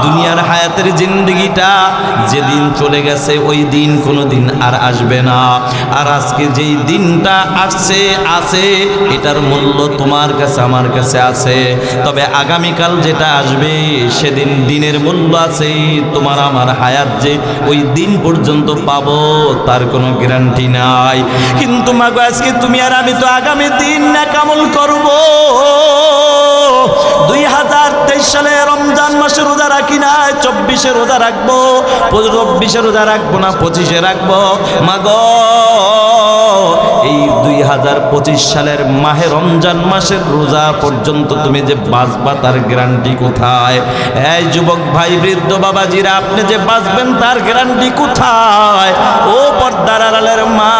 দুনিয়ার হায়াতের জিন্দেগিটা যেদিন চলে গেছে ওই দিন কোনোদিন আর আসবে না। আর আজকে যেই দিনটা আসছে আছে এটার মূল্য তোমার কাছে আমার কাছে আছে, তবে আগামীকাল যেটা আসবে সেদিন দিনের মূল্য আছে। তোমার আমার হায়াত যে ওই দিন পর্যন্ত পাবো তার কোনো গ্যারান্টি নাই। কিন্তু মাগো আজকে তুমি আর আমি তো আগামী দিন না কামল করবো। 2023 সালে রমজান মাসে রোজা রাখি না, 24-এ রোজা রাখবো, 24-এ রোজা রাখবো না 25-এ রাখবো। মাগো এই 2025 সালের মাহে রমজান মাসের রোজা পর্যন্ত তুমি যে বাঁচবা তার গ্যারান্টি কোথায়? এই যুবক ভাই, বৃদ্ধ বাবাজিরা, আপনি যে বাঁচবেন তার গ্যারান্টি কোথায়? ও পর্দার আড়ালের মা,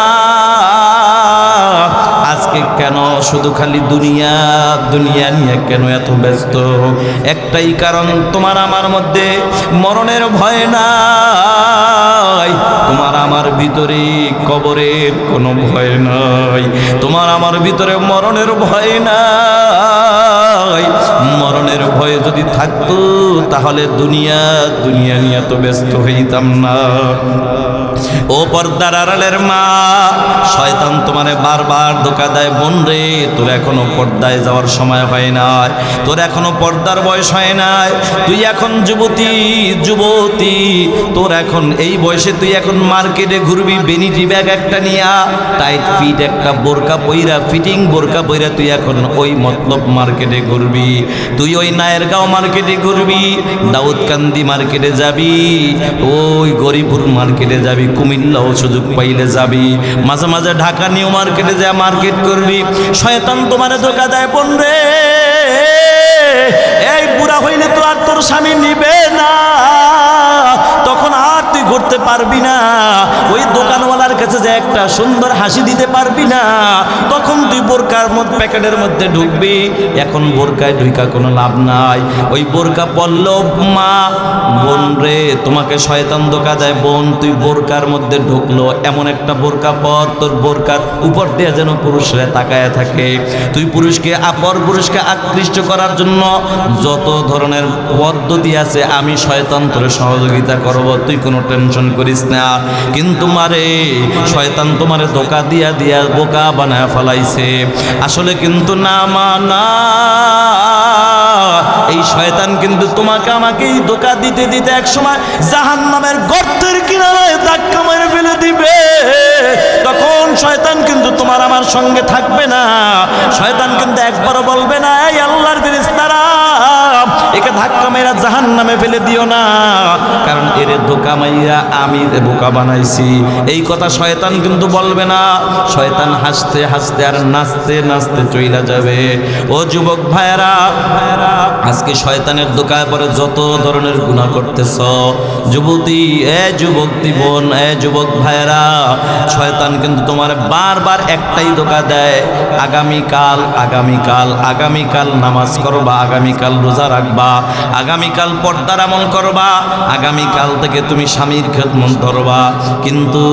আজকে কেন শুধু খালি দুনিয়া দুনিয়া নিয়ে কেন এত ব্যস্ত? একটাই কারণ, তোমার আমার মধ্যে মরণের ভয় নাই। তোমার আমার ভিতরে কবরের কোনো ভয় নাই, তোমার আমার ভিতরে মরণের ভয় নাই। মরণের ভয় যদি থাকতো তাহলে দুনিয়া দুনিয়া নিয়ে এত ব্যস্ত হইতাম না। ও পর্দার আড়ালের মা, শয়তান তোমারে বারবার ধোঁকা দেয়। বোন রে, তোর এখনো পর্দায় যাওয়ার সময় হয় নাই, তোর এখনো পর্দার বয়স হয় নাই। তুই এখন যুবতী, তোর এখন এই বয়সে তুই এখন মার্কেটে ঘুরবি বেনিটি ব্যাগ একটা নিয়া, টাইট ফিট একটা বোরকা পইরা, ফিটিং বোরকা পইরা তুই এখন ওই মতলব মার্কেটে ঘুরবি। তুই ওই নায়েরগাঁও মার্কেটে ঘুরবি, দাউদকান্দি মার্কেটে যাবি, ওই গরিপুর মার্কেটে যাবি, কুমিল্লাও সুযোগ পাইলে যাবি, মাঝে মাঝে ঢাকা নিউ মার্কেটে যা মার্কেট করবি। শয়তান তোমারে ধোঁকা দেয় বোন রে। এই বুড়া হইলে তো আর তোর স্বামী নিবে না, তখন আর তুই ঘুরতে পারবি না। ওই দোকানওয়ালার কাছে যে একটা সুন্দর হাসি দিতে পারবি না, তখন তুই বোরকার মধ্যে প্যাকেটের মধ্যে ঢুকবি। এখন বোরকায় ঢুকা কোনো লাভ নাই। ওই বোরকা পরলেও মা, বোন রে, তোমাকে শয়তান ধোঁকা দেয়। বোন, তুই বোরকার মধ্যে ঢুকলো, এমন একটা বোরকা পর তোর বোরকার উপর দিয়ে যেন পুরুষরা তাকায় থাকে। তুই পুরুষকে আকৃষ্ট করার জন্য যত ধরনের পদ্ধতি আছে আমি শয়তান তোরে সহযোগিতা করব, তুই কোনো টেনশন করিস না। কিন্তু মারে শয়তান তোমারে ধোঁকা দিয়া দিয়া বোকা বানায় ফেলাইছে। আসলে কিন্তু না মা না, এই শয়তান কিন্তু তোমাকে আমাকেই ধোঁকা দিতে দিতে একসময় জাহান্নামের গর্তের কিনারায় ধাক্কা মেরে ফেলে দিবে। তখন শয়তান কিন্তু তোমার আমার সঙ্গে থাকবে না। শয়তান কিন্তু একবারও বলবে না এই আল্লাহর ফেরেশতারা একে ধাক্কা মেরা জাহান্নামে ফেলে দিও না, কারণ এরে ধোঁকা মাইরা আমি বোকা বানাইছি। এই কথা শয়তান কিন্তু বলবে না। শয়তান হাসতে হাসতে আর নাচতে নাচতে চইলা যাবে। ও যুবক ভাইরা, আজকে শয়তানের ধোঁকায় পরে যত ধরনের গুনাহ করতেছ, যুবতী, যুবতী বোন, যুবক ভাইরা, শয়তান কিন্তু তোমার বারবার একটাই ধোঁকা দেয়, আগামীকাল আগামীকাল আগামীকাল নামাজ করবা, আগামীকাল রোজা রাখবা, আগামীকাল পর্দার আমল করবা, আগামীকাল থেকে তুমি স্বামীর খেদমত করবা। কিন্তু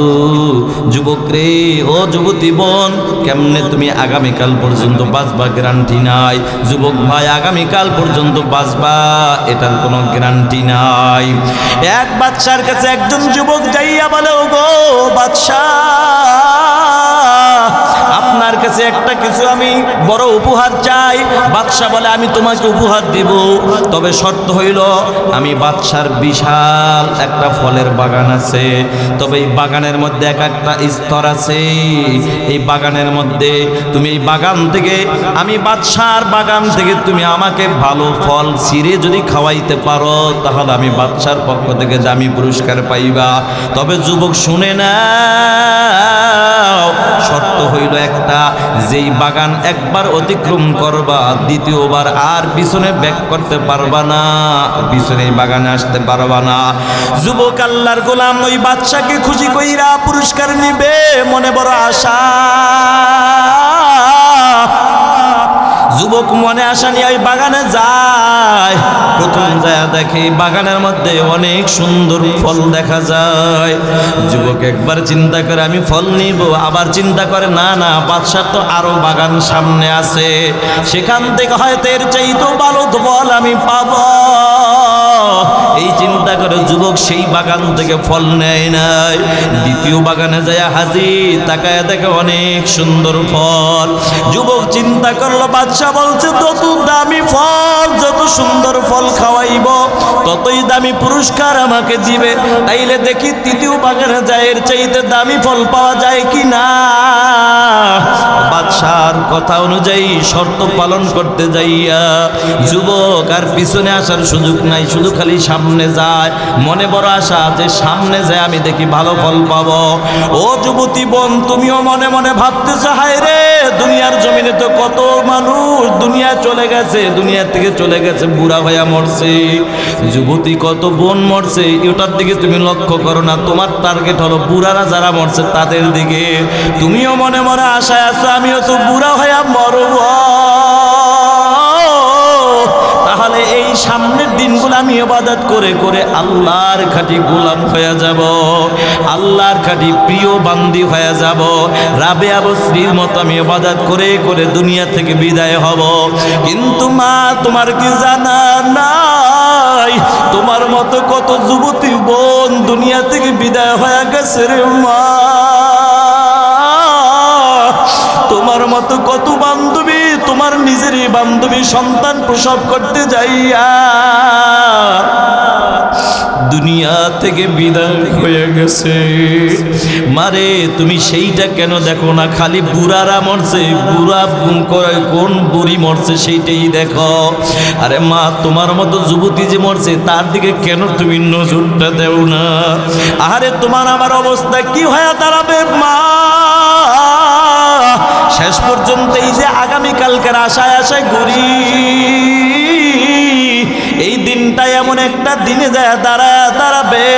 যুবক রে, ও যুবতী বোন, কেমনে তুমি আগামীকাল পর্যন্ত বাঁচবা গ্যারান্টি নাই। যুবক ভাই, আগামীকাল পর্যন্ত বাঁচবা এটার কোনো গ্যারান্টি নাই। এক বাদশার কাছে একজন যুবক যাইয়া বলে, ও গো বাদশা, আপনার কাছে একটা কিছু আমি বড় উপহার চাই। বাদশা বলে, আমি তোমাকে উপহার দিব, তবে শর্ত হইল আমি বাদশার বিশাল একটা ফলের বাগান আছে, তবে এই বাগানের মধ্যে এক একটা স্তর আছে। এই বাগানের মধ্যে তুমি এই বাগান থেকে, আমি বাদশার বাগান থেকে তুমি আমাকে ভালো ফল ছিঁড়ে যদি খাওয়াইতে পারো তাহলে আমি বাদশার পক্ষ থেকে দামি পুরস্কার পাইবা। তবে যুবক শুনে না, শর্ত হইল একটা, যেই বাগান একবার অতিক্রম করবা দ্বিতীয়বার আর পিছনে ব্যাক করতে পারবা না, পিছনে বাগানে আসতে পারবা না। যুবক আল্লাহর গোলাম ওই বাদশাকে খুশি কইরা পুরস্কার নিবে, মনে বড় আশা। যুবক মনে আশা নিয়ে ওই বাগানে যায়। প্রথম যায় দেখে বাগানের মধ্যে অনেক সুন্দর ফল দেখা যায়। যুবক একবার চিন্তা করে আমি ফল নিব, আবার চিন্তা করে না না, বাদশার তো আরো বাগান সামনে আছে, সেখান থেকে হয়তো এর চাইতেও ভালো ফল আমি পাবো। এই চিন্তা করে যুবক সেই বাগান থেকে ফল নেয় নাই। দ্বিতীয় বাগানে যায় হাজির, তাকায় দেখে অনেক সুন্দর ফল। যুবক চিন্তা করলো বাদশা বলছে যত দামি ফল, যত সুন্দর ফল খাওয়াইব ততই দামি পুরস্কার আমাকে দিবে। তাইলে দেখি তৃতীয় বাগানে যায় এর চাইতে দামি ফল পাওয়া যায় কি না। বাদশার কথা অনুযায়ী শর্ত পালন করতে যাইয়া যুবক আর পিছনে আসার সুযোগ নাই, শুধু খালি সামনে যায়। মনে বড় আশা যে সামনে যায় আমি দেখি ভালো ফল পাবো। ও যুবতী বোন, তুমিও মনে মনে ভাবতেছ হায় রে, দুনিয়ার জমিনে তো কত মানুষ দুনিয়া চলে গেছে, দুনিয়া থেকে চলে গেছে, বুড়া হইয়া মরছে। যুবতী কত বোন মরছে, এটার দিকে তুমি লক্ষ্য করো না, তোমার টার্গেট হলো বুড়ারা যারা মরছে তাদের দিকে। তুমিও মনে মনে আশায় আছো আমিও তো বুড়া হইয়া মরব। তাহলে এই সামনের দিনগুলো আমি ইবাদত করে করে আল্লাহর খাঁটি গোলাম হয়ে যাব, আল্লাহর খাঁটি প্রিয় বান্দি হয়ে যাব। রাবেয়া বসরির মতো আমি ইবাদত করে করে দুনিয়া থেকে বিদায় হব। কিন্তু মা, তোমার কি জানা নাই তোমার মতো কত যুবতী বোন দুনিয়া থেকে বিদায় হয়ে গেছে রে মা। তোমার মতো কত বান্ধবী, তোমার নিজেরই বান্ধবী সন্তান প্রসব করতে যাইয়া দুনিয়া থেকে বিদায় হয়ে গেছে। মারে, তুমি সেইটা কেন দেখো না? খালি বুড়ারা মরছে, বুড়া কোন বুড়ি মরছে সেইটাই দেখো। আরে মা, তোমার মতো যুবতী যে মরছে তার দিকে কেন তুমি নজরটা দেও না? আরে তোমার আমার অবস্থা কি হয়ে দাঁড়াবে মা? শেষ পর্যন্ত এই যে আগামীকালকের আশায় আশায় ঘুরি, এই দিনটা এমন একটা দিনে যায় দাঁড়াবে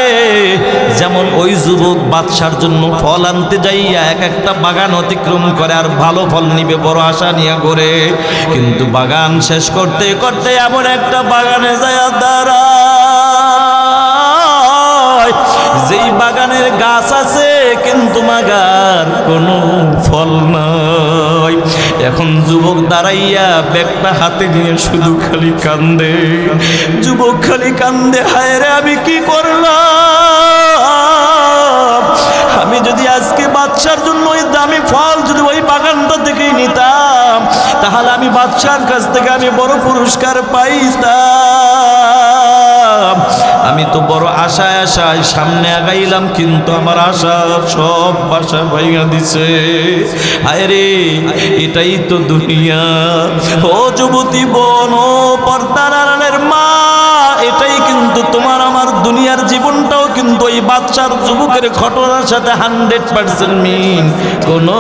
যেমন ওই যুবক বাদশার জন্য ফল আনতে যাইয়া এক একটা বাগান অতিক্রম করে আর ভালো ফল নিবে বড় আশা নিয়ে করে, কিন্তু বাগান শেষ করতে করতে এমন একটা বাগানে যায় দাঁড়ায় যেই বাগানের গাছ আছে কিন্তু মাগার কোনো ফল নাই। এখন যুবক দাঁড়াইয়া ব্যাগটা হাতে নিয়ে শুধু খালি কান্দে। যুবক খালি কান্দে, হায় রে আমি কি করলাম? আমি যদি আজকে বাদশার জন্য ওই দামি ফল যদি ওই বাগানটা থেকেই নিতাম তাহলে আমি বাদশার কাছ থেকে আমি বড় পুরস্কার পাইতাম। আমি তো বড় আশায় আশায় সামনে আগাইলাম, কিন্তু আমার আশা সব বাসা ভাইয়া দিছে। হায় রে, এটাই তো দুনিয়া। ও যুবতী বোন, ও পর্দার আড়ালের মা, এটাই কিন্তু তোমার আমার দুনিয়ার জীবনটাও কিন্তু ওই বাদশার যুবকের ঘটনার সাথে 100% মিল, কোনো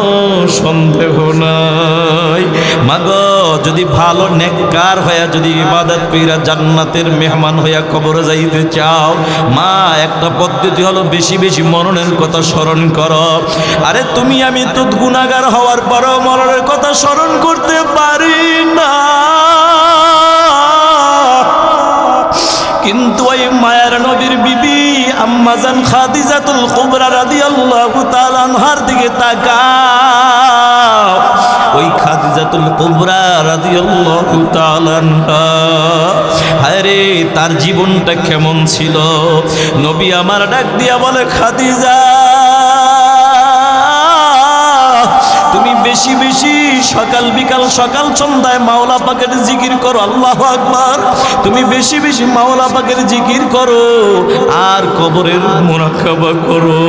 সন্দেহ নাই। মাগো, যদি ভালো নেককার হইয়া যদি ইবাদত কইরা জান্নাতের মেহমান হইয়া কবরে যাইতে চাও, মা একটা পদ্ধতি হলো বেশি বেশি মরণের কথা স্মরণ করো। আরে তুমি আমি তো গুনাহগার হওয়ার পরও মরণের কথা স্মরণ করতে পারি না, কিন্তু ওই মায়ার নবীর বিবি আম্মাজান খাদিজাতুল কুবরা রাদিয়াল্লাহু তাআলা আনহার দিকে তাকাও। ওই খাদিজাতুল কুবরা রাদিয়াল্লাহু তাআলা আনহা, হায় রে, তার জীবনটা কেমন ছিল? নবী আমার ডাক দিয়া বলে, খাদিজা, তুমি বেশি বেশি সকাল বিকাল সকাল সন্ধ্যায় মাওলা পাকের জিকির করো, আল্লাহু আকবার। তুমি বেশি বেশি মাওলা পাকের জিকির করো আর কবরের মুরাকাবা করো।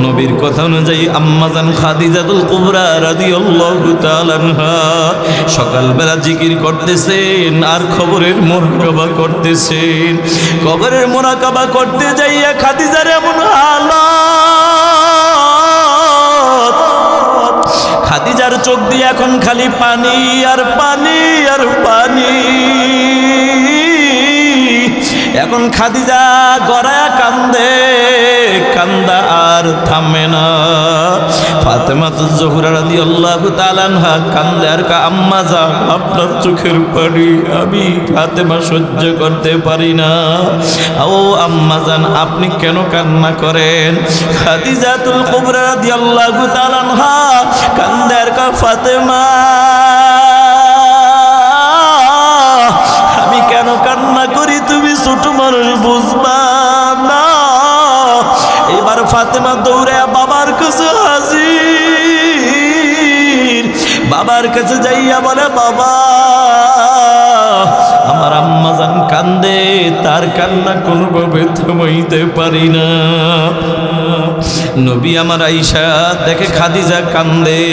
নবীর কথা অনুযায়ী আম্মাজান খাদিজাতুল কুবরা রাদিয়াল্লাহু তাআলা আনহা সকালবেলা জিকির করতেছেন আর কবরের মুরাকাবা করতেছেন। কবরের মুরাকাবা করতে যাইয়া খাদিজার এমন হালাত, খাদিজার চোখ দিয়ে এখন খালি পানি আর পানি আর পানি। এখন খাদিজা গড়ায়া কান্দে, কান্দা আর থামে না। ফাতেমাতুজ জোহরা রাদিয়াল্লাহু তাআলা আনহা কান্দে আর কা আম্মা জান আপনার চোখের পানি আমি ফাতেমা সহ্য করতে পারি না। ও আম্মা জান আপনি কেন কান্না করেন? খাদিজাতুল কুবরা রাদিয়াল্লাহু তাআলা আনহা কান্দে আর কা ফাতেমা আমি কেন কান্না করি তুমি ছোট মানুষ বুঝবা না। এবার ফাতেমা দৌড়ে বাবার কাছে হাজির, বাবার কাছে যাইয়া বলে বাবা আমার আম্মা জান কান্দে, তার কান্না কোনোভাবে থামাইতে পারি না। নবী আমার আয়েশা দেখে খাদিজা কান্দে,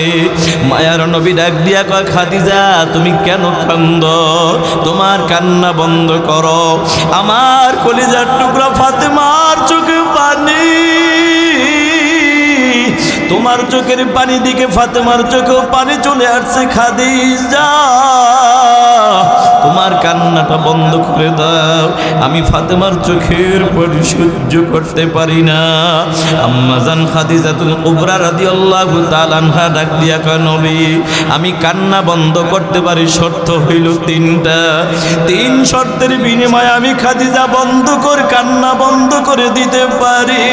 মায়ার নবী ডাক দিয়া কয় খাদিজা তুমি কেন কান্দ? তোমার কান্না বন্ধ করো। আমার কলিজার টুকরা ফাতেমার চোখে পানি, তোমার চোখের পানি দিকে ফাতেমার চোখেও পানি চলে আসছে। খাদিজা তোমার কান্নাটা বন্ধ করে দাও, আমি ফাতেমার চোখের পানি সহ্য করতে পারি না। আম্মা জান খাদিজাতুল কুবরা রাদিয়াল্লাহু তাআলা আনহা ডাক দিয়া কয় নবী আমি কান্না বন্ধ করতে পারি, শর্ত হইল তিনটা। তিন শর্তের বিনিময়ে আমি খাদিজা কান্না বন্ধ করে দিতে পারি।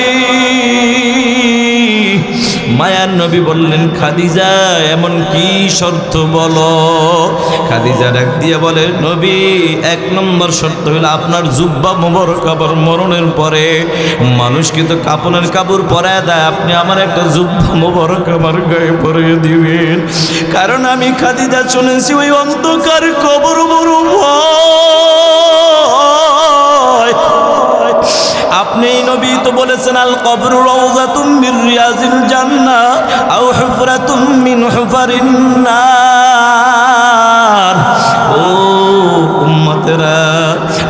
মায়ার নবী বললেন খাদিজা এমন কি শর্ত বলো? খাদিজা ডাক দিয়ে বলে নবী এক নম্বর শর্ত হলো আপনার জুব্বা মোবারক আবার মরণের পরে মানুষ কিন্তু কাপনের কাপড় পরায় দেয়, আপনি আমার একটা জুব্বা মোবারক আমার গায়ে পরিয়ে দিবেন। কারণ আমি খাদিজা শুনেছি ওই অন্ধকার কবর বড় ভয়। আপনি নবী তো বলেছেন আল কবরু রাউযাতুম মির রিয়াজিল জান্নাহ আও হুফরাতুম মিন হুফারিন নার। ও উম্মতেরা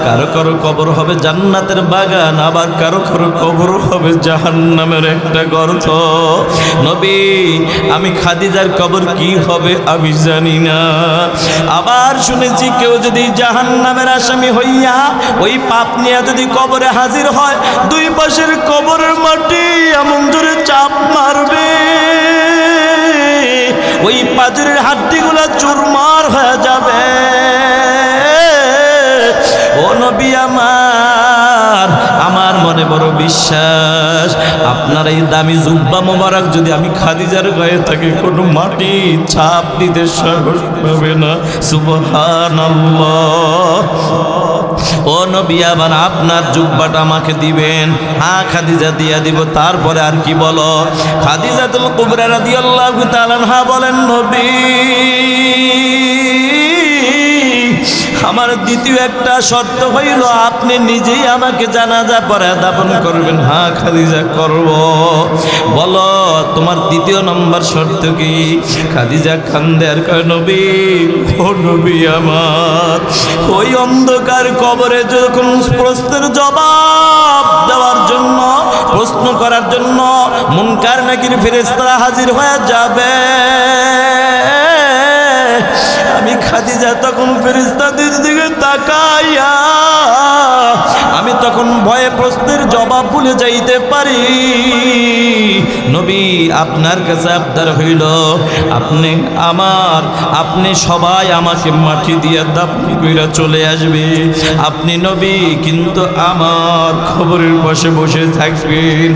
কারো কারো কবর হবে জান্নাতের বাগান, আবার কারো কারো কবর হবে জাহান্নামের একটা গর্ত। নবী আমি খাদিজার কবর কি হবে আমি জানি না। আবার শুনেছি কেউ যদি জাহান্নামের আসামি হইয়া ওই পাপ নিয়ে যদি কবরে হাজির হয় দুই পাশের কবরের মাটি এমন জোরে চাপ মারবে ওই পাঁজরের হাড্ডিগুলা চুরমার হয়ে যাবে। ও নবী আমার মনে বড় বিশ্বাস আপনার এই দামি জুব্বা মোবারক যদি আমি খাদিজার গায়ে থাকি কোনো মাটি ছাপ দিতে সাহস পাবে না। সুবহানাল্লাহ। ও নবী আবার আপনার জুব্বাটা আমাকে দিবেন? হ্যাঁ খাদিজা দিয়া দিব। তারপরে আর কি বলো? খাদিজাতুল কুবরা রাদিয়াল্লাহু তাআলা আনহা বলেন নবী আমার দ্বিতীয় একটা শর্ত হইল আপনি নিজেই আমাকে জানাজা পড়ে দাফন করবেন। হ্যাঁ খাদিজা করব। বলো তোমার দ্বিতীয় নম্বর শর্ত কি? খাদিজা কান্দে আর কয় নবী ও নবী আমার ওই অন্ধকার কবরে যখন প্রশ্নের জবাব দেওয়ার জন্য প্রশ্ন করার জন্য মুনকার নাকির ফেরেশতারা হাজির হয়ে যাবে, আমি খাদিজা তখন ফেরেশতাদের দিকে তাকাইয়া আমি তখন ভয়ে প্রশ্নের জবাব ভুলে যাইতে পারি। নবী আপনার কাছে আবদার হইল আপনি সবাই আমাকে মাটি দিয়ে দাফন কইরা চলে আসবে। আপনি নবী কিন্তু আমার খবরের পাশে বসে থাকবেন।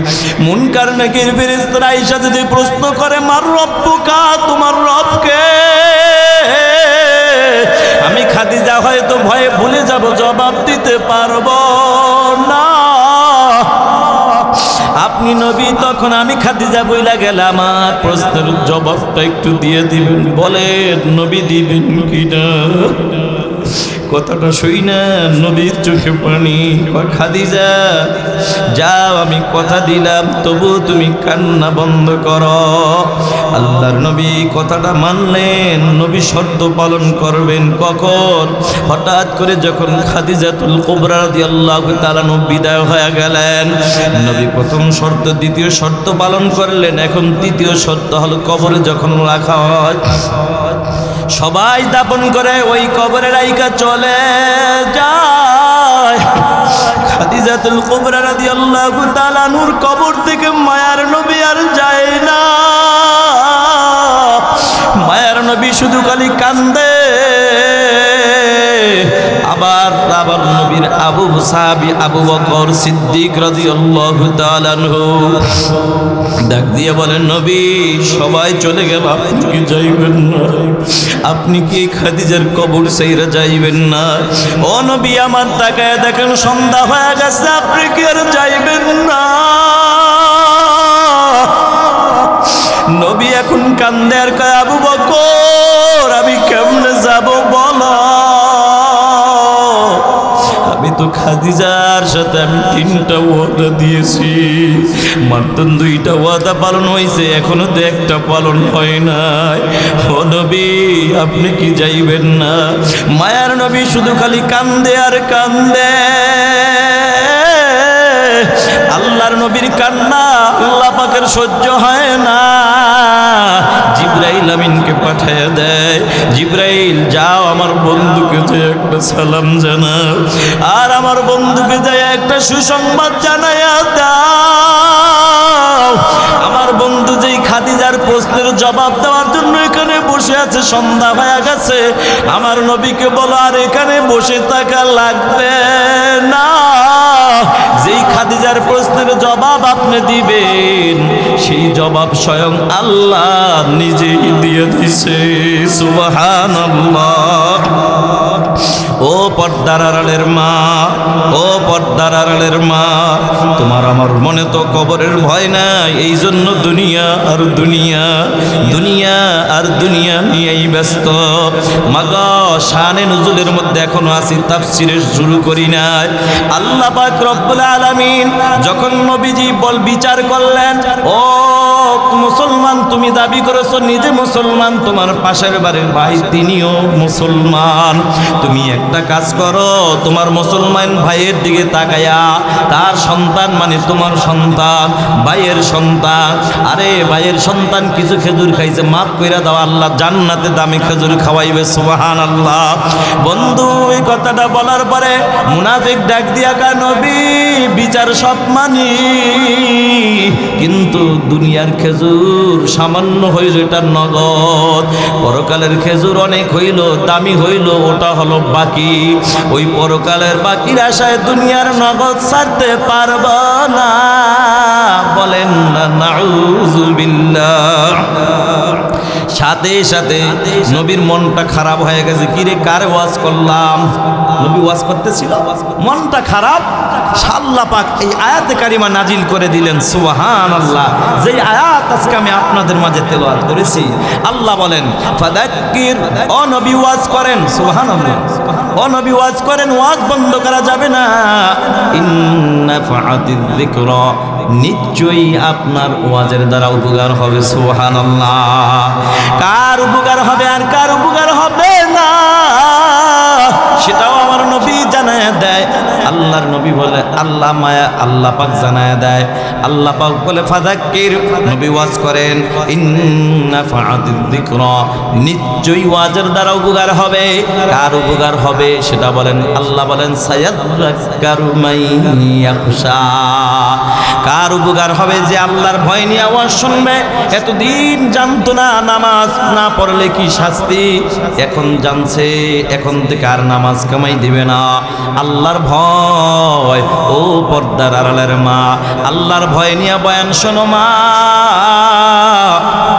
মুনকার নাকির ফেরেশতারা আয়েশা যদি প্রশ্ন করে মার রব্বুকা তোমার রবকে, আমি খাদিজা হয়তো ভয়ে ভুলে যাব, জবাব দিতে পারবো না। আপনি নবী তখন আমি খাদিজা বইলা গেলাম আমার প্রশ্নের জবাবটা একটু দিয়ে দিবেন। বলেন নবী দিবেন কিনা? কথাটা শুই না নবীর চোখে পানি। খাদিজা যাও আমি কথা দিলাম তবু তুমি কান্না বন্ধ করো। আল্লাহর নবী কথাটা মানলেন। নবী শর্ত পালন করবেন কখন? হঠাৎ করে যখন খাদিজাতুল কুবরা রাদিয়াল্লাহু তাআলা বিদায় হয়ে গেলেন নবী প্রথম শর্ত দ্বিতীয় শর্ত পালন করলেন। এখন তৃতীয় শর্ত হলো কবরে যখন রাখা হয় সবাই দাফন করে ওই কবরে রাইকা চলে যায়। খাদিজাতুল কুবরা রাদিয়াল্লাহু তাআলা নূর কবর থেকে মায়ার নবী আর যায় না। নবী শুধু খালি কান্দে। আবার নবীর আবু সাহাবী আবু বকর সিদ্দিক রাদিয়াল্লাহু তাআলা আনহু ডাক দিয়ে বলেন, নবী সবাই চলে গেল, আপনি কি যাইবেন না? আপনি কি খাদিজার কবর সাইরা যাইবেন না? ও নবী আমার তাকায় দেখেন সন্ধ্যা হয়ে গেছে, আপনি কি আর যাইবেন না? নবী এখন কান্দে আর কয়, আবু বকর আমি কেমনে যাব বলো? আমি তো খাদিজার সাথে আমি 3টা ওয়াদা দিয়েছি, মাত্র 2টা ওয়াদা পালন হয়েছে, এখনো তো 1টা পালন হয় নাই। ও নবী আপনি কি যাইবেন না? মায়ার নবী শুধু খালি কান্দে আর কান্দে। আল্লাহর নবীর কান্না আল্লাহ পাকের সহ্য হয় না। জিবরাইল আমিনকে পাঠিয়ে দেয়, জিবরাইল যাও আমার বন্ধুকে যে একটা সালাম জানাও, আর আমার বন্ধুকে যায় একটা সুসংবাদ জানাইয়া দাও। আমার বন্ধু যেই খাদিজার প্রশ্নের জবাব দেওয়ার জন্য এখানে বসে আছে, সন্ধ্যা হয়ে গেছে, আমার নবীকে বলো আর এখানে বসে থাকা লাগবে না। যেই খাদিজার প্রশ্নের জবাব আপনি দিবেন, সেই জবাব স্বয়ং আল্লাহ নিজেই দিয়ে দিছে। সুবহানাল্লাহ। ও পর্দার আড়ালের মা, ও পর্দার আড়ালের মা, তোমার আমার মনে তো কবরের ভয় নাই, এই জন্য দুনিয়া আর দুনিয়া, দুনিয়া আর দুনিয়া নিয়েই ব্যস্ত। মাগো শানে নুজুলের মধ্যে এখনো আছি, তাফসীরের শুরু করি নাই। আল্লাহ পাক রব্বুল আলামিন যখন নবীজি বিচার করলেন, ও মুসলমান তুমি দাবি করেছো নিজে মুসলমান, তোমার পাশের বাড়ির ভাই তিনিও মুসলমান, তুমি একটা কাজ করো, তোমার মুসলমান ভাইয়ের দিকে তাকায়া তার সন্তান মানে তোমার সন্তান, ভাইয়ের সন্তান, আরে ভাইয়ের সন্তান কিছু খেজুর খাইছে, মাফ কইরা দাও, আল্লাহ জান্নাতে দামি খেজুর খাওয়াইবে। সুবহানাল্লাহ। বন্ধু এই কথাটা বলার পরে মুনাফিক ডাক দিয়া কয়, নবী বিচার সব মানি, কিন্তু দুনিয়ার খেজুর সামান্য হইল, এটা নগদ, পরকালের খেজুর অনেক হইল, দামি হইল, ওটা হলো বাকি। ওই পরকালের বাকির আশায় দুনিয়ার নগদ ছাড়তে পারব না। বলেন না নাউযুবিল্লাহ। সাথে সাথে নবীর মনটা খারাপ হয়ে গেছে, কিরে কারে ওয়াজ করলাম? নবী ওয়াজ করতেছিল, মনটা খারাপ। আল্লাহ পাক এই আয়াতে কারিমা নাজিল করে দিলেন। সুবহানাল্লাহ। যেই আয়াত আজকে আমি আপনাদের মাঝে তেলাওয়াত করেছি, আল্লাহ বলেন ফাযাক্কির, ও নবী ওয়াজ করেন। সুবহানাল্লাহ। ও নবী ওয়াজ করেন, ওয়াজ বন্ধ করা যাবে না। ইন্না ফাআতিয যিকরা, নিশ্চয়ই আপনার ওয়াজের দ্বারা উপকার হবে। সুবহানাল্লাহ। কার উপকার হবে আর কার উপকার হবে না সেটাও আমার নবী জানায় দেয়। আল্লাহর নবী বলে, আল্লাহ মায়া আল্লাহ পাক জানায় দেয়। আল্লাহ পাক বলে ফাযাক্কির, নবী ওয়াজ করেন, ইন্না ফাআতিয যিকরা, নিশ্চয়ই ওয়াজের দ্বারা উপকার হবে। কার উপকার হবে সেটা বলেন, আল্লাহ বলেন সায়াযাক্কারু মান ইয়াখশা, কার উপকার হবে? যে আল্লাহর ভয় নিয়ে ওয়াজ শুনবে। এতদিন জানতো না নামাজ না পড়লে কি শাস্তি, এখন জানছে, এখন থেকে আর নামাজ কামাই দিবে না। আল্লাহর ভয়, ও পর্দার আড়ালের মা, আল্লাহর ভয় নিয়ে বয়ান শোনো মা,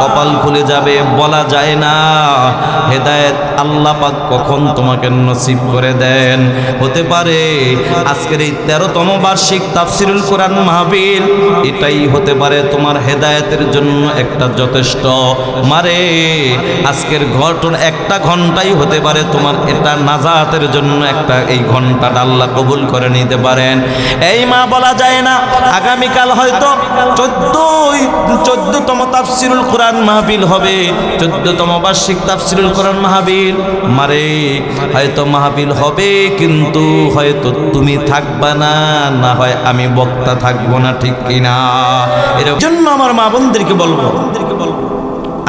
কপাল খুলে যাবে, বলা যায় না। হেদায়েত আল্লাহ পাক কখন তোমাকে নসিব করে দেন। হতে পারে আজকের এই 13তম বার্ষিক তাফসিরুল কোরআন মাহফিল, এটাই হতে পারে তোমার হেদায়েতের জন্য একটা যথেষ্ট। মারে আজকের ঘটনা একটা ঘন্টাই হতে পারে তোমার এটা নাজাতের জন্য একটা, এই ঘন্টাটা আল্লাহ কবুল করে নিতে পারেন। এই মা বলা যায় না, আগামীকাল হয়তো 14তম তাফসিরুল কোরআন মাহফিল হবে, 14তম বার্ষিক তাফসিরুল কোরআন মাহফিল। মারে হয়তো মাহফিল হবে, কিন্তু হয়তো তুমি থাকবা না, না হয় আমি বক্তা থাকবো না, ঠিক কিনা? এর জন্য আমার মা বোনদেরকে বলবো,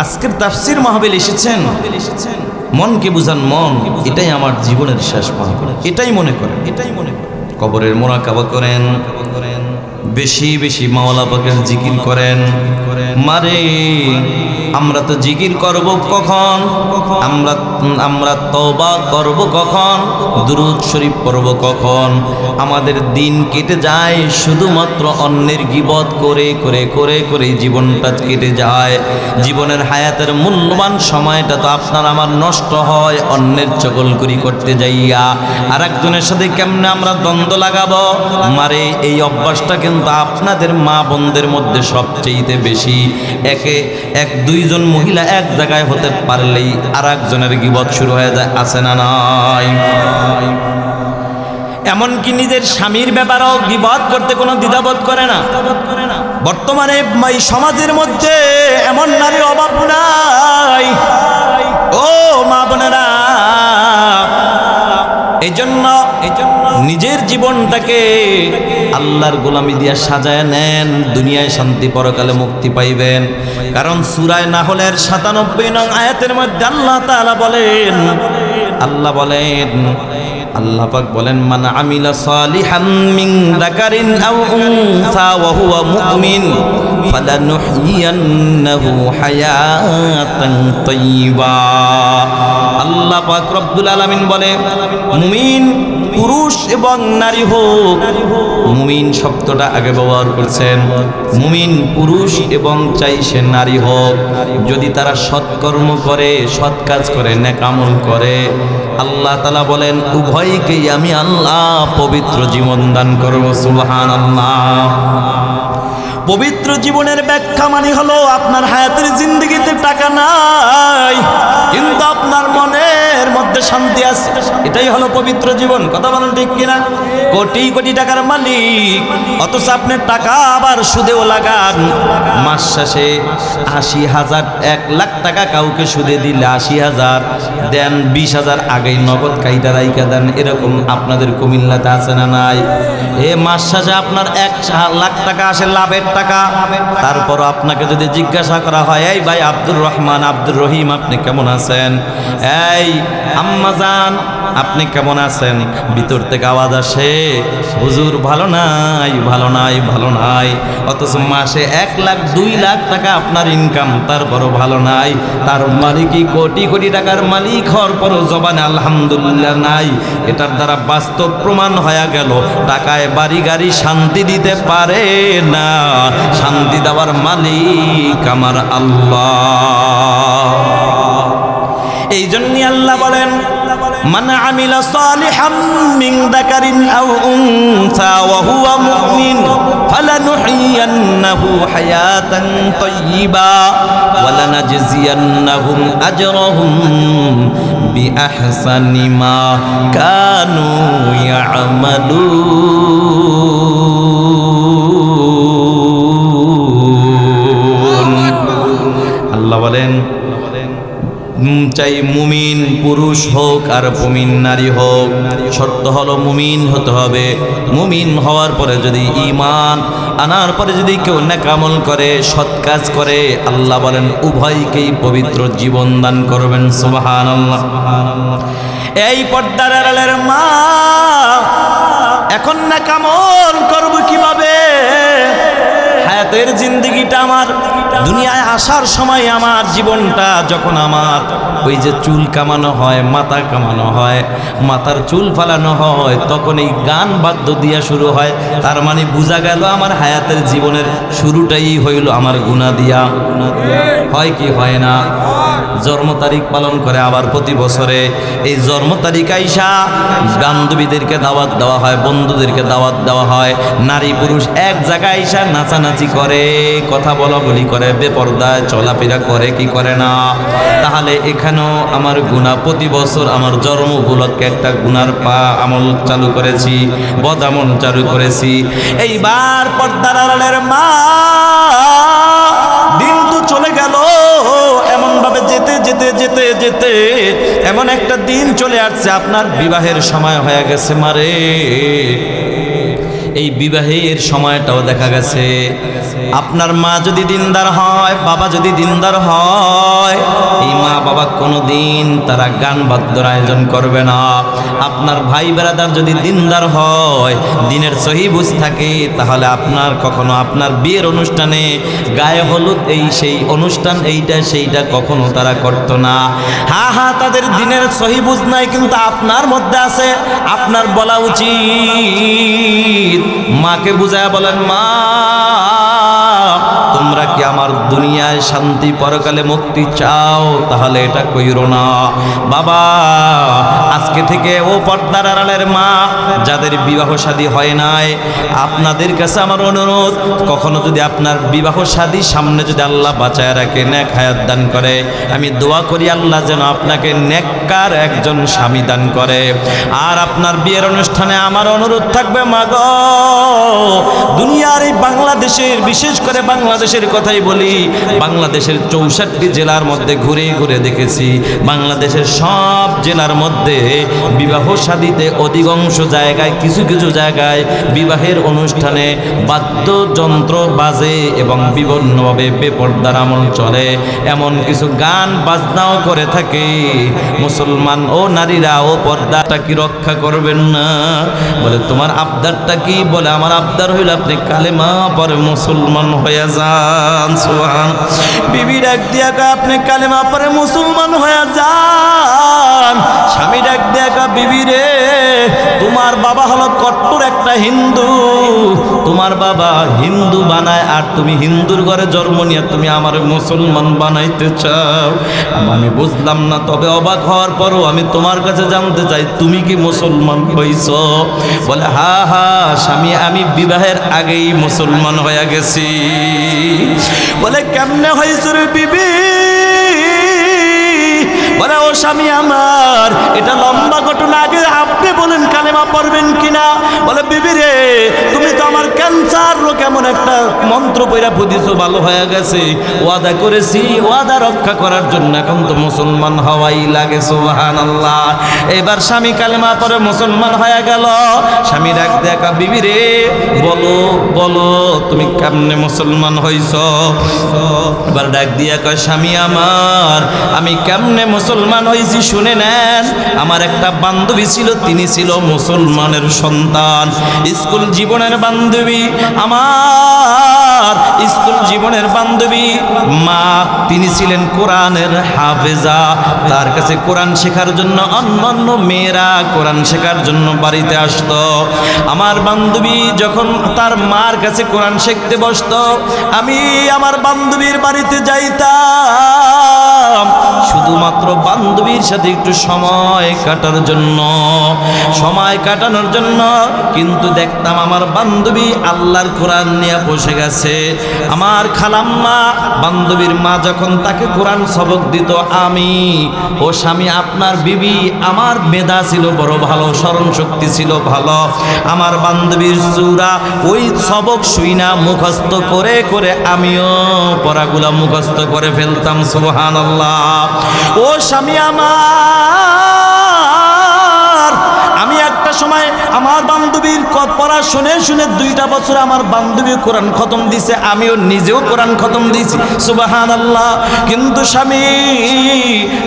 আজকের তাফসির মাহফিল এসেছেন, মনকে বুঝান, মন এটাই আমার জীবনের শেষ মাহফিল, এটাই মনে করেন, কবরের মুরাকাবা করেন, বেশি বেশি মাওলা পাকের জিকির করেন। মারে আমরা তো জিকির করব কখন, আমরা তওবা করব কখন, দুরূদ শরীফ পড়ব কখন? আমাদের দিন কেটে যায় শুধুমাত্র অন্যের গীবত করে করে করে করে জীবনটা কেটে যায়। জীবনের হায়াতের মূল্যবান সময়টা তো আপনার আমার নষ্ট হয় অন্যের চগলখড়ি করতে যাইয়া। আর একজনের সাথে কেমনে আমরা দ্বন্দ্ব লাগাবো? মারে এই অভ্যাসটা কিন্তু আপনাদের মা বোনদের মধ্যে সবচেয়ে বেশি। এক দুইজন মহিলা এক জায়গায় হতে পারলেই আর একজনের গীবত শুরু হয়ে যায়, আছে না নাই? এমনকি নিজের স্বামীর ব্যাপারেও গীবত করতে কোনো দ্বিধাবোধ করে না। বর্তমানে এই সমাজের মধ্যে এমন নারীর অভাব নাই। ও মা বোনেরা, এই জন্য নিজের জীবনটাকে আল্লাহর গোলামি দিয়া সাজায় নেন, দুনিয়ায় শান্তি, পরকালে মুক্তি পাইবেন। কারণ সূরা নাহলের ৯৭ নং আয়াতের মধ্যে আল্লাহ বলেন আল্লাহ পাক বলেন, মান আমিলা সালিহাম মিন যাকারিন আও উনসা ওয়া হুয়া মুমিন ফালানুহইয়ান্নাহু হায়াতান তাইয়্যিবা। আল্লাহ পাক রব্বুল আলামিন বলে, মুমিন পুরুষ এবং নারী হোক, মুমিন শব্দটা আগে ব্যবহার করছেন, মুমিন পুরুষ এবং চাই সে নারী হোক, যদি তারা সৎকর্ম করে, সৎ কাজ করে, নেক আমল করে, আল্লাহ তাআলা বলেন উভয়কেই আমি আল্লাহ পবিত্র জীবন দান করব। সুবহানাল্লাহ। পবিত্র জীবনের ব্যাখ্যা মানে হলো আপনার হায়াতের জিন্দেগিতে টাকা নাই কিন্তু আপনার মনের মধ্যে শান্তি আছে, এটাই হলো পবিত্র জীবন। কথা বলেন ঠিক কিনা? কোটি কোটি টাকার মালিক অথচ আপনি টাকা আবার সুদেও লাগান। মাস শেষে ৮০,০০০, ১,০০,০০০ টাকা কাউকে সুদে দিলে ৮০,০০০ দেন, ২০,০০০ আগেই নগদ কাইটা রাইকা দেন। এরকম আপনাদের কুমিল্লাতে আছে না নাই? এ মাস শেষে আপনার ১,০০,০০০ টাকা আসে লাভের টাকা, তারপর আপনাকে যদি জিজ্ঞাসা করা হয়, এই ভাই আব্দুর রহমান, আব্দুর রহিম, আপনি কেমন আছেন? এই আম্মাজান, আপনি কেমন আছেন? ভিতর থেকে আওয়াজ আসে, হুজুর ভালো নাই, ভালো নাই, ভালো নাই। অথচ মাসে ১,০০,০০০, ২,০০,০০০ টাকা আপনার ইনকাম, তারপরও ভালো নাই। তার মালিকই কোটি কোটি টাকার মালিক হওয়ার পরও জবানে আলহামদুলিল্লাহ নাই। এটার দ্বারা বাস্তব প্রমাণ হয়ে গেল টাকায় বাড়ি গাড়ি শান্তি দিতে পারে না, শান্তি দেওয়ার মালিক আমার আল্লাহ। এই জন্যই আল্লাহ বলেন, মান আমিলা সালিহাম মিন যাকারিন আও উনসা ওয়া হুয়া মুমিন ফালানুহইয়ান্নাহু হায়াতান তাইয়্যিবা ওয়া লানাজজিয়ান্নাহুম আজরাহুম বিআহসানি মা কানু ইয়ামালুন। আল্লাহ বলেন, চাই মুমিন পুরুষ হোক আর মুমিন নারী হোক, শর্ত হলো মুমিন হতে হবে। মুমিন হওয়ার পরে যদি ঈমান আনার পরে যদি কেউ নেক আমল করে, সৎ কাজ করে, আল্লাহ বলেন উভয়কেই পবিত্র জীবন দান করবেন। সুবহানাল্লাহ। এই পর্দার আড়ালের মা, এখন নেক আমল করব কিভাবে? হায়াতের জিন্দেগিটা আমার, দুনিয়ায় আসার সময় আমার জীবনটা যখন আমার ওই যে চুল কামানো হয়, মাথা কামানো হয়, মাথার চুল ফালানো হয়, তখন এই গান বাদ্য দিয়া শুরু হয়। তার মানে বোঝা গেল আমার হায়াতের জীবনের শুরুটাই হইল আমার গুনাহ দিয়া। হয় কি হয় না? জন্ম তারিখ পালন করে আবার প্রতি বছরে এই জন্ম তারিখ আইসা বান্ধবীদেরকে দাওয়াত দেওয়া হয়, বন্ধুদেরকে দাওয়াত দেওয়া হয়, নারী পুরুষ এক জায়গায় আইসা নাচানাচি করে, কথা বলা বলি করে, বেপরদায় চলাফেরা করে কি করে না? তাহলে এখানেও আমার গুনাহ, প্রতি বছর আমার জন্ম উপলক্ষে একটা গুনার আমল চালু করেছি, বদ আমল চালু করেছি। এইবার পর্দার আড়ালের মা, দিন তো চলে গেল, এমন ভাবে যেতে যেতে যেতে যেতে এমন একটা দিন চলে আসছে আপনার বিবাহের সময় হয়ে গেছে। মারে এই বিবাহের সময়টাও দেখা গেছে আপনার মা যদি দিনদার হয়, বাবা যদি দিনদার হয়, এই মা বাবা কোনোদিন তারা গান বাদ্যর আয়োজন করবে না। আপনার ভাই বেরাদার যদি দিনদার হয়, দিনের সহি বুঝ থাকে, তাহলে আপনার কখনো আপনার বিয়ের অনুষ্ঠানে গায়ে হলুদ এই সেই অনুষ্ঠান এইটা সেইটা কখনো তারা করতো না। হ্যাঁ হ্যাঁ, তাদের দিনের সহি বুঝ নাই, কিন্তু আপনার মধ্যে আছে। আপনার বলা উচিত, মাকে বুঝায় বলেন, মা তোমরা কি আমার দুনিয়ায় শান্তি পরকালে মুক্তি চাও? তাহলে এটা কইরো না। বাবা আজকে থেকে ও পর্দার আড়ালের মা যাদের বিবাহ শাদী হয় নাই, আপনাদের কাছে আমার অনুরোধ, কখনো যদি আপনার বিবাহ শাদী সামনে যদি আল্লাহ বাঁচায় রাখে, নেক হায়াত দান করে, আমি দোয়া করি আল্লাহ যেন আপনাকে নেককার একজন স্বামী দান করে। আর আপনার বিয়ের অনুষ্ঠানে আমার অনুরোধ থাকবে, মা গো, দুনিয়ার এই বাংলাদেশের, বিশেষ করে বাংলাদেশের কথাই বলি, বাংলাদেশের 64 জেলার মধ্যে ঘুরে ঘুরে দেখেছি, বাংলাদেশের সব জেলার মধ্যে বিবাহ শাদীতে অধিকাংশ জায়গায়, কিছু কিছু জায়গায় বিবাহের অনুষ্ঠানে বাদ্যযন্ত্র বাজে এবং বিভিন্নভাবে বেপরদার আমল চলে, এমন কিছু গান বাজনাও করে থাকে। মুসলমান ও নারীরা ও পর্দাটা কি রক্ষা করবেন না? বলে তোমার আবদারটা কি? বলে আমার আবদার হইল আপনি কালেমা পরে মুসলমান হয়ে যান। সুবহান। বিবি ডাক দিয়া কয়, আপনি কালেমা পরে মুসলমান হয়ে যান। স্বামী ডাক দিয়া কয়, বিবি রে, তোমার বাবা হলো কট্টর একটা হিন্দু, তোমার বাবা হিন্দু বানায়, আর তুমি হিন্দুর ঘরে জন্ম নিয়ে তুমি আমার মুসলমান বানাইতে চাও। আমি বুঝলাম না, তবে অবাক হওয়ার পরও আমি তোমার কাছে জানতে চাই, তুমি কি মুসলমান হইছ? বলে হা হা স্বামী, আমি বিবাহের আগেই মুসলমান হয়ে গেছি। বলে কেমনে হয়েছ রে বিবি? বলে ও স্বামী আমার, এটা লম্বা ঘটনা, আগে আপনি বলেন কালেমা পড়বেন কিনা। বলে বিবি রে, তুমি তো আমার ক্যান্সার রোগ এমন একটা মন্ত্র পয়রা ফুদিছো, ভালো হয়ে গেছে, ওয়াদা করেছি, ওয়াদা রক্ষা করার জন্য এখন তো মুসলমান হওয়াই লাগে। সুবহানাল্লাহ। এবার স্বামী কালেমা পড়ে মুসলমান হয়ে গেল। স্বামী ডাক দেখা, বিবি রে বলো বলো তুমি কেমনে মুসলমান হইছ? এবার ডাক দিয়া কয়, স্বামী আমার, আমি কেমনে মুসলমান হয়েছি শুনে নেন। আমার একটা বান্ধবী ছিল, তিনি ছিল মুসলমানের সন্তান, স্কুল জীবনের বান্ধবী, আমার স্কুল জীবনের বান্ধবী মা, তিনি ছিলেন কোরআনের হাফেজা। তার কাছে কোরআন শেখার জন্য অন্যান্য মেয়েরা কোরআন শেখার জন্য বাড়িতে আসতো। আমার বান্ধবী যখন তার মার কাছে কোরআন শিখতে বসতো, আমি আমার বান্ধবীর বাড়িতে যাইতাম শুধুমাত্র বান্ধবীর সাথে একটু সময় কাটানোর জন্য, কিন্তু দেখতাম আমার বান্ধবী আল্লাহর কোরআন নিয়ে বসে গেছে। আমার খালাম্মা, বান্ধবীর মা যখন তাকে কোরআন সবক দিত, আমি ও স্বামী আপনার বিবি, আমার মেধা ছিল বড় ভালো, স্মরণ শক্তি ছিল ভালো, আমার বান্ধবীর সূরা ওই সবক শুইনা মুখস্থ করে করে আমিও পড়াগুলা মুখস্থ করে ফেলতাম। সুবহানাল্লাহ। ও স্বামী আমার, আমি একটা সময় আমার বান্ধবীর পড়া শুনে শুনে 2টা বছর আমার বান্ধবী কোরআন খতম দিছে, আমিও নিজেও কোরআন খতম দিয়েছি। সুবহানাল্লাহ। কিন্তু স্বামী,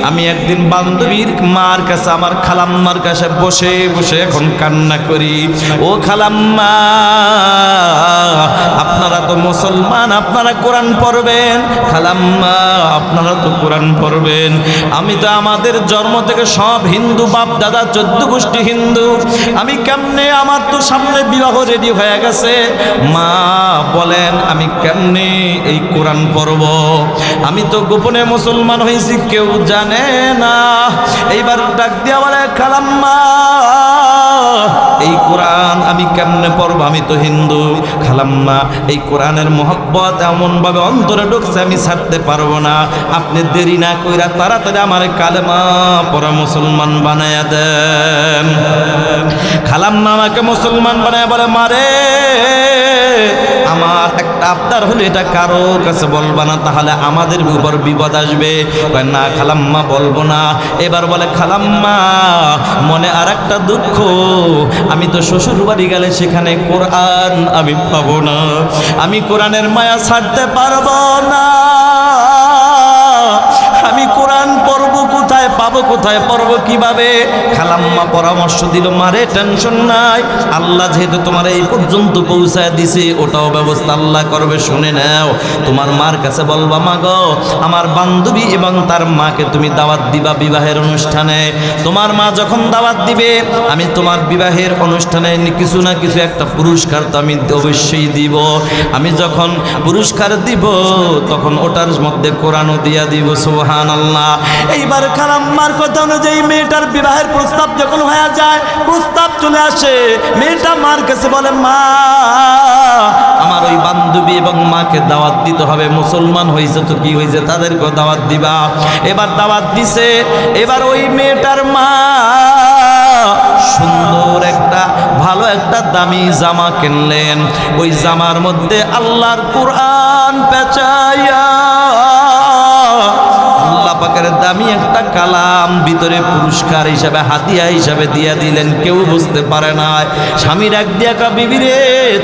আমি একদিন বান্ধবীর মার কাছে, আমার খালাম্মার কাছে বসে বসে এখন কান্না করি, ও খালাম্মা, আপনারা তো মুসলমান, আপনারা কোরআন পড়বেন, খালাম্মা আপনারা তো কোরআন পড়বেন, আমি তো আমাদের জন্ম থেকে সব হিন্দু, বাপ দাদা 14 গোষ্ঠী হিন্দু, আমি কেমনে, আমার তো সামনে বিবাহ রেডি হয়ে গেছে, মা বলেন আমি কেমনে এই কোরআন পড়ব? আমি তো গোপনে মুসলমান হয়েছি, কেউ জানে না। এইবার ডাক দিয়া বলে, খালাম্মা এই কোরআন আমি কেমনে পড়ব? আমি তো হিন্দু। খালাম্মা, এই কোরআনের মহব্বত এমন ভাবে অন্তরে ঢুকছে, আমি ছাড়তে পারবো না, আপনি দেরি না কইরা তাড়াতাড়ি আমার কালেমা পড়া মুসলমান বানায়া দেন। খালাম্মা আমাকে মুসলমান বানায় বলে, মারে আমার একটা আবদার হলো, এটা কারোর কাছে বলবা না, তাহলে আমাদের উপর বিপদ আসবে। কয় না খালাম্মা বলবো না। এবার বলে খালাম্মা মনে আর একটা দুঃখ, আমি তো শ্বশুর বাড়ি গেলে সেখানে কোরআন আমি পাবো না, আমি কোরআনের মায়া ছাড়তে পারবো না, আমি কোরআন পড়বো কোথায়, পাবো কোথায়, পড়বো কিভাবে? খালাম্মা পরামর্শ দিল, মারে টেনশন নাই, আল্লাহ যেহেতু তোমার এই পর্যন্ত পৌঁছায় দিছে, ওটাও ব্যবস্থা আল্লাহ করবে। শুনে নাও, তোমার মার কাছে বলবা, মা গো আমার বান্ধবী এবং তার মাকে তুমি দাওয়াত দিবা বিবাহের অনুষ্ঠানে। তোমার মা যখন দাওয়াত দিবে, আমি তোমার বিবাহের অনুষ্ঠানে কিছু না কিছু একটা পুরস্কার তো আমি অবশ্যই দিব। আমি যখন পুরস্কার দিব তখন ওটার মধ্যে কোরআনও দিয়া দিব। সুবহানাল্লাহ। এইবার খালাম্মার কথা অনুযায়ী মেয়েটার বিবাহের প্রস্তাব যখন হয়ে যায়, প্রস্তাব চলে আসে, মেয়েটা মার কাছে বলে, মা আমার ওই বান্ধবী এবং মাকে দাওয়াত দিতে হবে, মুসলমান হয়েছে তো কি হয়েছে, তাদেরকেও দাওয়াত দিবা। এবার দাওয়াত দিছে। এবার ওই মেয়েটার মা সুন্দর একটা ভালো একটা দামি জামা কিনলেন, ওই জামার মধ্যে আল্লাহর কোরআন পেঁচাইয়া আল্লাহ পাকের দামি একটা কালাম ভিতরে পুরস্কার হিসাবে হাদিয়া হিসাবে দিয়া দিলেন। কেউ বুঝতে পারে না। স্বামী ডাক দিয়া কা, বিবি রে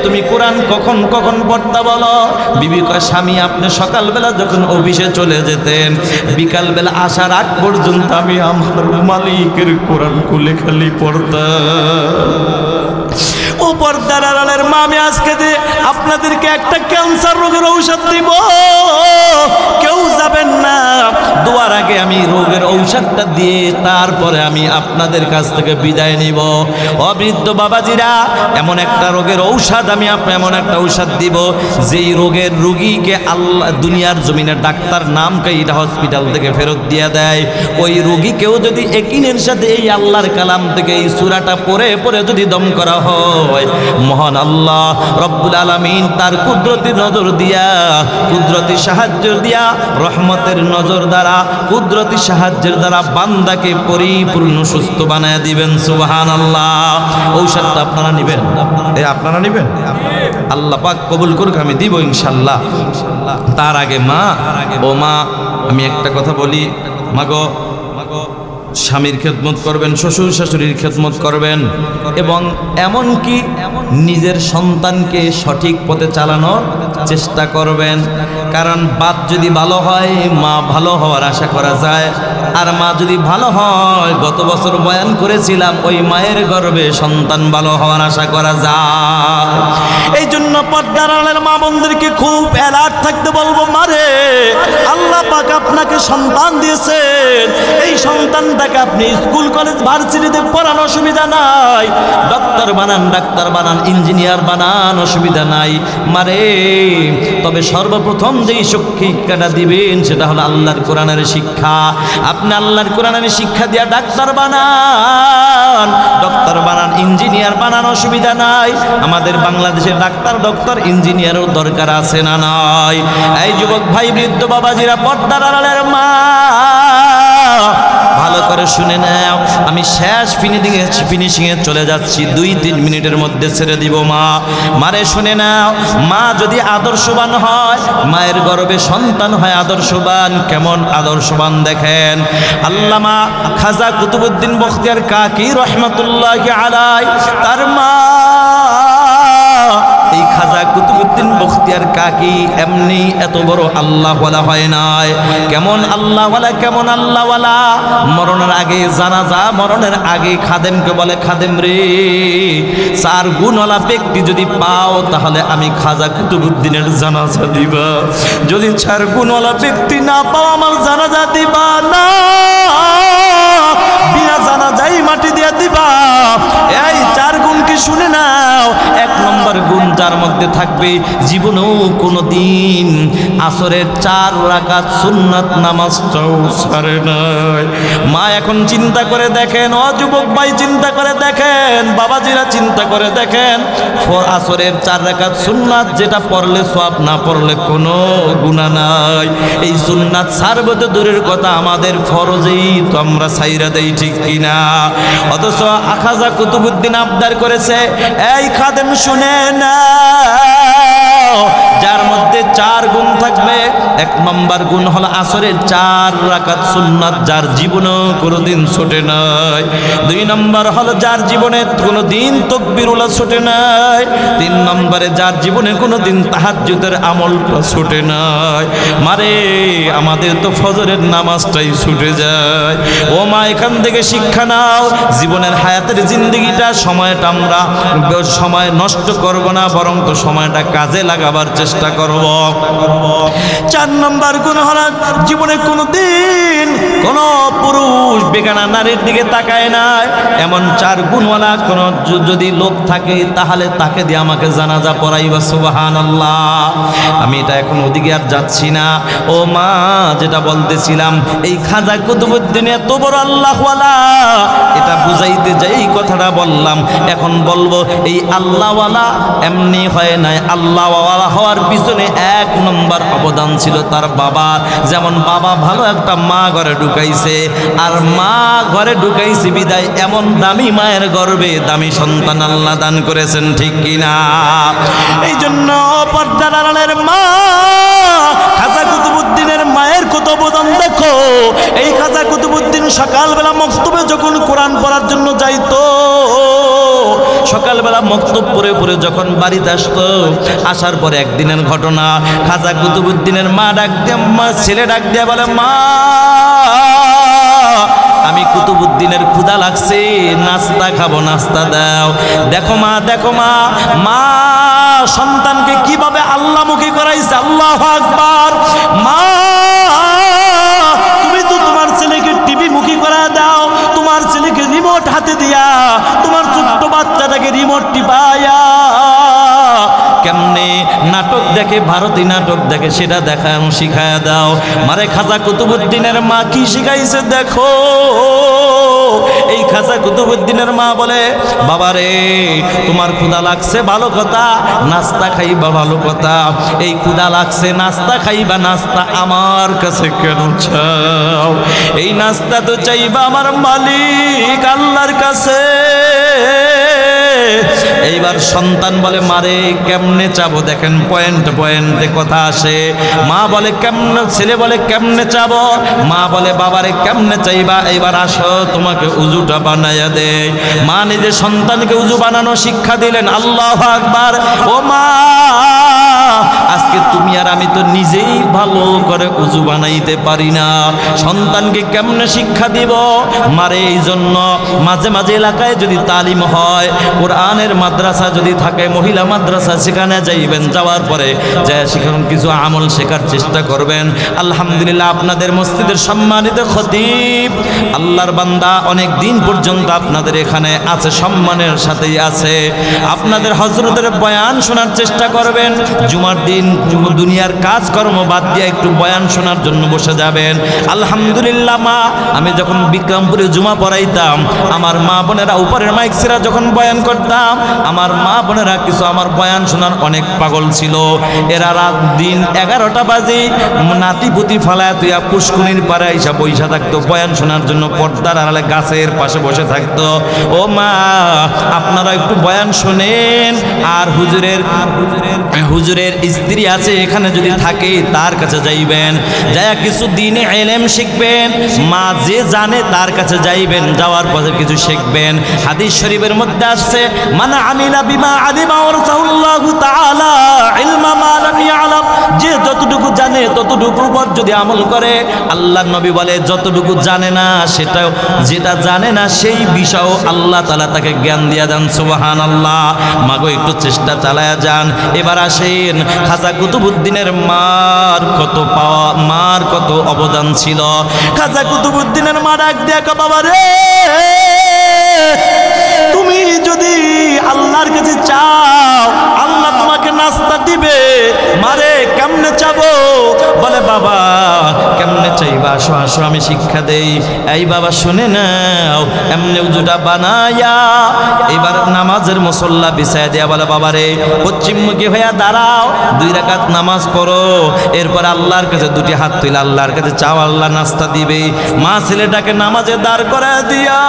তুমি কোরআন কখন কখন পড়তা বলো? বিবি কয়, স্বামী আপনি সকালবেলা যখন অফিসে চলে যেতেন, বিকালবেলা আসার আগ পর্যন্ত আমি আমার মালিকের কোরআন খুলে খালি পড়তাম। ও পর্দার আড়ালের মা, আমি আজকে দিয়ে আপনাদেরকে একটা ক্যান্সার রোগের ঔষধ দিব, কেউ যাবেন না, দোয়ার আগে আমি রোগের ঔষধটা দিয়ে তারপরে আমি আপনাদের কাছ থেকে বিদায় নিব। অবৃদ্ধ বাবাজিরা, এমন একটা রোগের ঔষধ আমি এমন একটা ঔষধ দিব, যেই রোগের রোগীকে আল্লাহ দুনিয়ার জমিনে ডাক্তার নামকে এটা হসপিটাল থেকে ফেরত দিয়ে দেয়, ওই রোগীকেও যদি একিনের সাথে এই আল্লাহর কালাম থেকে এই সূরাটা পড়ে পড়ে যদি দম করা হয়, মহান আল্লাহ রব্বুল আলামিন তার কুদরতি নজর দিয়া, কুদরতি সাহায্য দিয়া, রহমতের নজর দ্বারা, কুদরতি সাহায্যের দ্বারা বান্দাকে পরিপূর্ণ সুস্থ বানায় দিবেন। সুবহানাল্লাহ। ঔষধটা আপনারা নেবেন, আপনারা নেবেন, আল্লাহ পাক কবুল করুক, আমি দিব ইনশাআল্লাহ। তার আগে মা, ও মা, আমি একটা কথা বলি, মাগো স্বামীর খেদমত করবেন, শ্বশুর শাশুড়ির খেদমত করবেন, এবং এমনকি নিজের সন্তানকে সঠিক পথে চালানোর চেষ্টা করবেন। কারণ বাপ যদি ভালো হয়, মা ভালো হওয়ার আশা করা যায়। আর মা যদি ভালো হয়, গত বছর বয়ান করেছিলাম, ওই মায়ের গর্ভে সন্তান ভালো হওয়ার আশা করা যায়। এই জন্য পর্দার আড়ালের মা বোনদেরকে খুব অ্যালার্ট থাকতে বলবো, মারে আল্লাহ পাক আপনাকে সন্তান দিয়েছেন, এই সন্তানটাকে আপনি স্কুল কলেজ ভার্সিটিতে পড়ানো অসুবিধা নাই, ডক্টর বানান, ডাক্তার বানান, ইঞ্জিনিয়ার বানান, অসুবিধা নাই মারে। তবে সর্বপ্রথম যেই শিক্ষাটা দিবেন সেটা হলো আল্লাহর কোরআনের শিক্ষা। আপনি আল্লাহর কোরআনের শিক্ষা দিয়া ডাক্তার বানান, ডক্টর বানান, ইঞ্জিনিয়ার বানান, অসুবিধা নাই। আমাদের বাংলাদেশের ডাক্তার, ডক্টর, ইঞ্জিনিয়ারের দরকার আছে না নাই? এই যুবক ভাই, বৃদ্ধ বাবাজিরা, পর্দার আড়ালের মা, ভালো করে শুনে নাও, আমি শেষ ফিনিশিংয়ে চলে যাচ্ছি, 2-3 মিনিটের মধ্যে ছেড়ে দিব। মা, মারে শুনে নাও, মা যদি আদর্শবান হয়, মায়ের গর্ভে সন্তান হয় আদর্শবান। কেমন আদর্শবান দেখেন, আল্লামা খাজা কুতুবউদ্দিন বখতিয়ার কাকি রহমাতুল্লাহি আলাইহি, তার মা এই খাজা কুতুবউদ্দিন বখতিয়ার কাকি এমনি এত বড় আল্লাহওয়ালা হয় নাই। কেমন আল্লাহওয়ালা, কেমন আল্লাহওয়ালা, মরণের আগে জানাজা, মরণের আগে খাদেমকে বলে, খাদেম রে, 4 গুণওয়ালা ব্যক্তি যদি পাও তাহলে আমি খাজা কুতুবউদ্দিনের জানাজা দিবা, যদি 4 গুণওয়ালা ব্যক্তি না পাও আমার জানাজা দিবা না, বিনা জানাজাই মাটি দিয়া দিবা। এই 4 গুণ কি শুনে নাও। 1 নম্বর গুণ যার মধ্যে থাকবে, জীবনেও কোনো দিন আসরের 4 রাকাত সুন্নাত নামাজটাও ছাড়ে নাই। মা এখন চিন্তা করে দেখেন, ও যুবক ভাই চিন্তা করে দেখেন, বাবাজিরা চিন্তা করে দেখেন, আসরের 4 রাকাত সুন্নাত যেটা পড়লে সওয়াব, না পড়লে কোনো গুনাহ নাই। এই সুন্নাত ছাড়বে তো দূরের কথা, আমাদের ফরজেই তো আমরা ছাইরা দেই, ঠিক কিনা? অথচ খাজা কুতুবউদ্দিন আবদার করেছে, এই খাদেম শুনে না, 4 গুণ থাকবে। 1 নম্বর গুণ হলো আসরের 4 রাকাত সুন্নাত যার জীবনেও কোনোদিন ছুটে নাই। 2 নম্বর হলো যার জীবনে কোনোদিন তাকবীরুল্লাহ ছুটে নাই। 3 নম্বরে যার জীবনে কোনোদিন তাহাজ্জুদের আমলটা ছুটে নাই। মারে আমাদের তো ফজরের নামাজটাই ছুটে যায়। ও মা, এখান থেকে শিক্ষা নাও, জীবনের হায়াতের জিন্দেগিটা সময়টা আমরা সময় নষ্ট করব না, বরং তো সময়টা কাজে লাগাবার চেষ্টা করব। 4 নম্বর গুণ হলো জীবনে কোনোদিন কোন পুরুষ বেগানা নারীর দিকে তাকায় না, এমন 4 গুণওয়ালা কোন যদি লোক থাকে তাহলে তাকে দিয়ে আমাকে জানাজা পড়াইবা। সুবহানাল্লাহ। আমি এটা এখন ওদিকে আর যাচ্ছি না। ও মা, যেটা বলতেছিলাম, এই খাজা কুতুবউদ্দিন এত বড় আল্লাহওয়ালা, এটা বুঝাইতে যাই কথাটা বললাম। এখন বলবো এই আল্লাহওয়ালা এমনি হয় নাই। আল্লাহওয়ালা হওয়ার পিছনে 1 নম্বর অবদান ছিল তার বাবার। যেমন বাবা ভালো একটা মা ঘরে ঢুকাইছে, আর মা ঘরে ঢুকাইছে বিদায় এমন দামি মায়ের গর্ভে দামি সন্তান আল্লাহ দান করেছেন, ঠিক কিনা? এই জন্য পর্দার আড়ালের মা খাজা কুতুবউদ্দিনের মায়ের কত অবদান দেখো। এই খাজা কুতুবউদ্দিন সকালবেলা মক্তবে যখন কোরআন পড়ার জন্য যাইতো, সকালবেলা মক্তব পড়ে পড়ে যখন বাড়িতে আসতো, আসার পরে একদিনের ঘটনা, খাজা কুতুবউদ্দিনের মা ডাক দিয়ে, ছেলে ডাক দিয়ে বলে, মা আমি কুতুবউদ্দিনের ক্ষুধা লাগছে, নাস্তা খাবো, নাস্তা দাও। দেখো মা, দেখো মা, মা সন্তানকে কিভাবে আল্লাহমুখী করাইছে। আল্লাহু আকবার। মা তুমি তো তোমার ছেলেকে টিভি মুখী করা দাও, তোমার ছেলেকে রিমোট হাতে দিয়া, তোমার ছোট্ট বাচ্চাটাকে রিমোট টিপায়া কেমনে নাটক দেখে, ভারতীয় নাটক দেখে, সেটা দেখানো শিখায়া দাও। মারে খাজা কুতুবউদ্দিনের মা কি শিখাইছে দেখো। এই খাজা কুতুবউদ্দিনের মা বলে, বাবারে তোমার ক্ষুধা লাগছে ভালো কথা, নাস্তা খাইবা ভালো কথা। এই ক্ষুধা লাগছে, নাস্তা খাইবা, নাস্তা আমার কাছে কেন চাও? এই নাস্তা তো চাইবা আমার মালিক আল্লাহর কাছে। এইবার সন্তান বলে, মারে কেমনে চাবো? দেখেন পয়েন্ট পয়েন্টে কথা আসে। মা বলে কেমনে, ছেলে বলে কেমনে চাবো? মা বলে বাবারে কেমনে চাইবা? এইবার আসো তোমাকে উজুটা বানাইয়া দে। মা নিজে সন্তানকে উজু বানানো শিক্ষা দিলেন। আল্লাহু আকবার। ও মা, আজকে তুমি আর আমি তো নিজেই ভালো করে উজু বানাইতে পারি না, সন্তানকে কেমনে শিক্ষা দিব? মারে এই জন্য মাঝে মাঝে এলাকায় যদি তালিম হয়, কোরআনের মাদ্রাসা যদি থাকে, মহিলা মাদ্রাসা, সেখানে যাইবেন। যাওয়ার পরে যা সেখানে কিছু আমল শেখার চেষ্টা করবেন। আলহামদুলিল্লাহ, আপনাদের মসজিদের সম্মানিত খতিব, আল্লাহর বান্দা, অনেক দিন পর্যন্ত আপনাদের এখানে আছে, সম্মানের সাথেই আছে। আপনাদের হযরতের বয়ান শোনার চেষ্টা করবেন। জুমার দিন দুনিয়ার কাজকর্ম বাদ দিয়ে একটু বয়ান শোনার জন্য বসে যাবেন। আলহামদুলিল্লাহ, মা আমি যখন বিক্রমপুরে জুমা পড়াইতাম, আমার মা বোনেরা উপরের মাইক ছেড়ে যখন বয়ান করতাম, আমার মা বোনেরা কিছু আমার বয়ান শোনার অনেক পাগল ছিল। এরা রাত দিন 11টা বাজে নাতিপুতি ফালায় তুইয়া পুষ্কুনির পাড়ে আইসা বইসা থাকতো বয়ান শোনার জন্য, পর্দার আড়ালে গাছের পাশে বসে থাকতো। ও মা, আপনারা একটু বয়ান শোনেন। আর হুজুরের স্ত্রী আছে এখানে যদি থাকে, তার কাছে যাইবেন, যাইয়া কিছু দিনে ইলম শিখবেন। মা যে জানে তার কাছে যাইবেন, যাওয়ার পরে কিছু শিখবেন। হাদিস শরীফের মধ্যে আসছে, মান আমিলা বিমা আলিমা ওয়ারসাল্লাহু তাআলা ইলমা মা লাম ইয়ালাম, যে যতটুকু জানে ততটুকুর উপর যদি আমল করে, আল্লাহর নবী বলে যতটুকু জানে না সেটাও, যেটা জানে না সেই বিষয় আল্লাহ তাআলা তাকে জ্ঞান দিয়া দেন। সুবহানাল্লাহ। মাগো একটু চেষ্টা চালায়া যান। এবার আসেন, খাজা কুতুবউদ্দিনের মার কত পাওয়া, মার কত অবদান ছিল। খাজা কুতুবউদ্দিনের মা ডাক দিয়া, বাবা রে, তুমি যদি আল্লাহর কাছে চাও, আল্লাহ তোমাকে নাস্তা দিবে। মারে কেমনে চাবো? বলে বাবা কেমনে চাইবা? আসো আসো আমি শিক্ষা দেই। এই বাবা শুনে নাও, এমনি উজুটা বানায়া এবার নামাজের মুসল্লা বিছায়া দিয়া বলে, বাবা রে পশ্চিমমুখী হইয়া দাঁড়াও, 2 রাকাত নামাজ পড়ো, এরপর আল্লাহর কাছে 2টি হাত তুলে আল্লাহর কাছে চাও, আল্লাহ নাস্তা দিবে। মা ছেলেটাকে নামাজে দাঁড় করায় দিয়া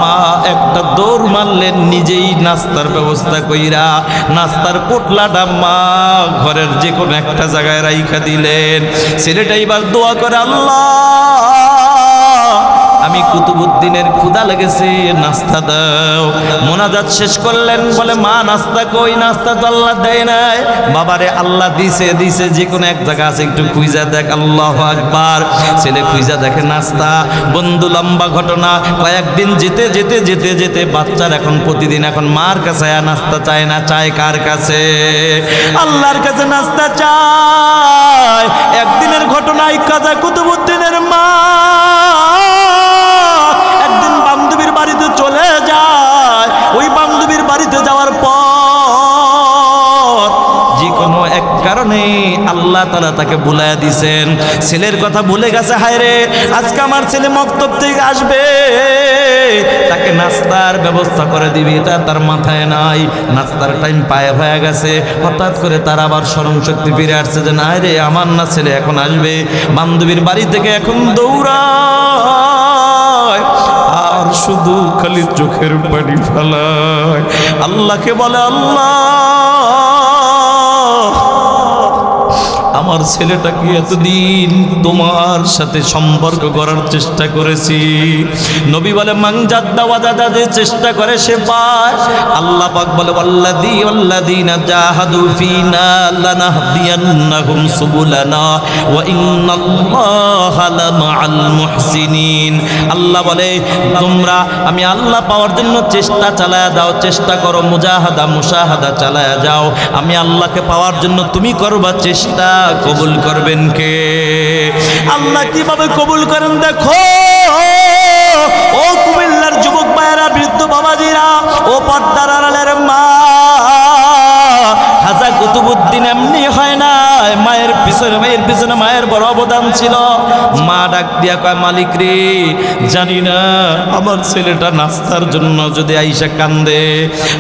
মা একটা দৌড় মারলেন, নিজেই নাস্তার ব্যবস্থা কইরা নাস্তার পোটলাটা মা ঘরের যে কোনো একটা জায়গায় রাইখা দিলেন। ছেলেটা এবার দোয়া করে, আল্লাহ আমি কুতুবুদ্দিনের ক্ষুধা লেগেছে, নাস্তা দাও। মোনাজাত শেষ করলেন, বলে মা নাস্তা কই? নাস্তা তো আল্লাহ দেয় নাই। বাবারে আল্লাহ দিছে, যে কোনো এক জায়গা আছে, একটু খুঁজা দেখ। আল্লাহু আকবার। ছেলে খুঁজা দেখে নাস্তা। বন্ধু লম্বা ঘটনা, কয়েকদিন যেতে যেতে যেতে যেতে বাচ্চার এখন প্রতিদিন এখন মার কাছে নাস্তা চায় না, চায় কার কাছে? আল্লাহর কাছে নাস্তা চায়। একদিনের ঘটনায় কাজা কুতুবুদ্দিনের মা একদিন বান্ধবীর বাড়িতে চলে যায়। ওই বান্ধবীর বাড়িতে যাওয়ার পর যে কোনো এক কারণে আল্লাহ তাআলা তাকে ভুলাইয়া দিয়েছেন। ছেলের কথা ভুলে গেছে, হায় রে আজকে আমার ছেলে মক্তব থেকে আসবে, তাকে নাস্তার ব্যবস্থা করে দিবি, তা তার মাথায় নাই। নাস্তার টাইম পায়ে হয়ে গেছে। হঠাৎ করে তার আবার স্মরণ শক্তি ফিরে আসছে যে না রে, আমার না ছেলে এখন আসবে। বান্ধবীর বাড়ি থেকে এখন দৌড়ায়, আর শুধু খালি চোখের পানি ফেলায়। আল্লাহকে বলে, আল্লাহ আমার ছেলেটাকে এতদিন তোমার সাথে সম্পর্ক করার চেষ্টা করেছি। নবী বলে মাংজাদ্দা ওয়াজাদা, যে চেষ্টা করে সে পায়। আল্লাহ পাক বলে ওয়াল্লাযীনা জাহাদু ফীনা লানাহদিয়ান্নাহুম সুবুলানা ওয়া ইন্নাল্লাহা লামাআল মুহসিনিন। আল্লাহ বলে তোমরা আমি আল্লাহ পাওয়ার জন্য চেষ্টা চালায়া দাও, চেষ্টা করো, মুশাহাদা চালায়া যাও। আমি আল্লাহকে পাওয়ার জন্য তুমি করবা চেষ্টা, কবুল করবেন কে? আল্লাহ কিভাবে কবুল করেন দেখো। ও কুমিল্লার যুবক ভাইয়েরা, বৃদ্ধ বাবাজিরা, ও পর্দার আড়ালের মা, খাজা কুতুবুদ্দিন এমনি হয় না। মায়ের পিছনে মায়ের বড় অবদান ছিল। মা ডাক দিয়া কয়, মালিক রে, জানি না আমার ছেলেটা নাস্তার জন্য যদি আইসা কান্দে,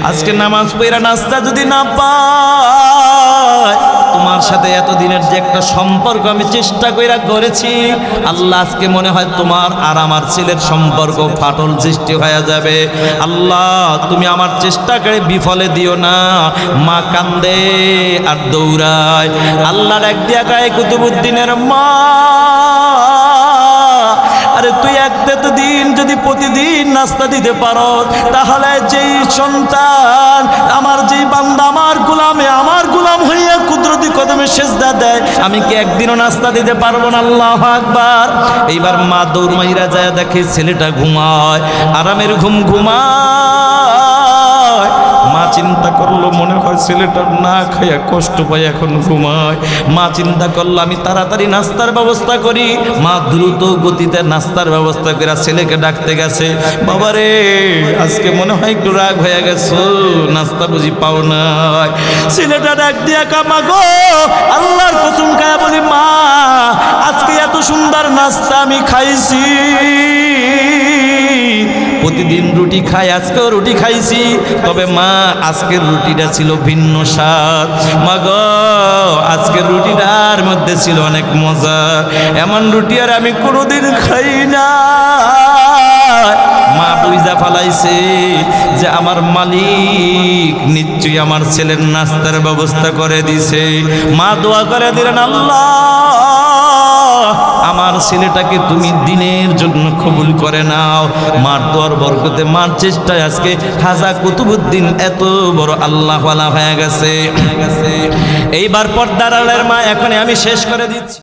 আজকে নামাজ পড়া নাস্তা যদি না পায়, তোমার সাথে এতদিনের যে একটা সম্পর্ক আমি চেষ্টা কইরা করেছি, আল্লাহ আজকে মনে হয় তোমার আর আমার ছেলের সম্পর্ক ফাটল সৃষ্টি হয়ে যাবে। আল্লাহ তুমি আমার চেষ্টা করে বিফলে দিও না। মা কান্দে আর দৌড়ায়। আল্লাহ ডাক দিয়া কয়, কুতুবুদ্দিনের মা, আরে তুই দিন যদি প্রতিদিন নাস্তা দিতে পারো, তাহলে যেই সন্তান আমার যেই বান্দা আমার গোলাম হইয়া কুদরতি কদমে সেজদা দেয়, আমি কি একদিনও নাস্তা দিতে পারবো না? আল্লাহু আকবার। এইবার মা দৌড় মাইরা যায়, দেখে ছেলেটা ঘুমায়, আরামের ঘুম ঘুমায়। মা চিন্তা করলো, মনে হয় ছেলেটা না খাইয়া কষ্ট পায় এখন ঘুমায়। মা চিন্তা করলো আমি তাড়াতাড়ি নাস্তার ব্যবস্থা করি। মা দ্রুত গতিতে নাস্তার ব্যবস্থা করে ছেলেকে ডাকতে গেছে। বাবারে আজকে মনে হয় একটু রাগ হয়ে গেছো, নাস্তা বুঝি পাও না। ছেলেটা ডাক দিয়া কামা গো, আল্লাহর কসম খায়া বলি মা, আজকে এত সুন্দর নাস্তা আমি খাইছি, প্রতিদিন রুটি খাই, আজকেও রুটি খাইছি, তবে মা আজকের রুটিটা ছিল ভিন্ন স্বাদ। মা গো আজকের রুটিটার মধ্যে ছিল অনেক মজা, এমন রুটি আর আমি কোনোদিন খাই না। মা বুঝা ফালাইছে যে আমার মালিক নিশ্চয়ই আমার ছেলের নাস্তার ব্যবস্থা করে দিছে। মা দোয়া করে দিলেন, আল্লাহ আমার ছেলেটাকে তুমি দিনের জন্য কবুল করে নাও। মার দোয়ার বরকতে, মার চেষ্টায় আজকে খাজা কুতুবুদ্দিন এত বড় আল্লাহওয়ালা হয়ে গেছে। এইবার পর্দার আড়ালের মা, এখন আমি শেষ করে দিচ্ছি।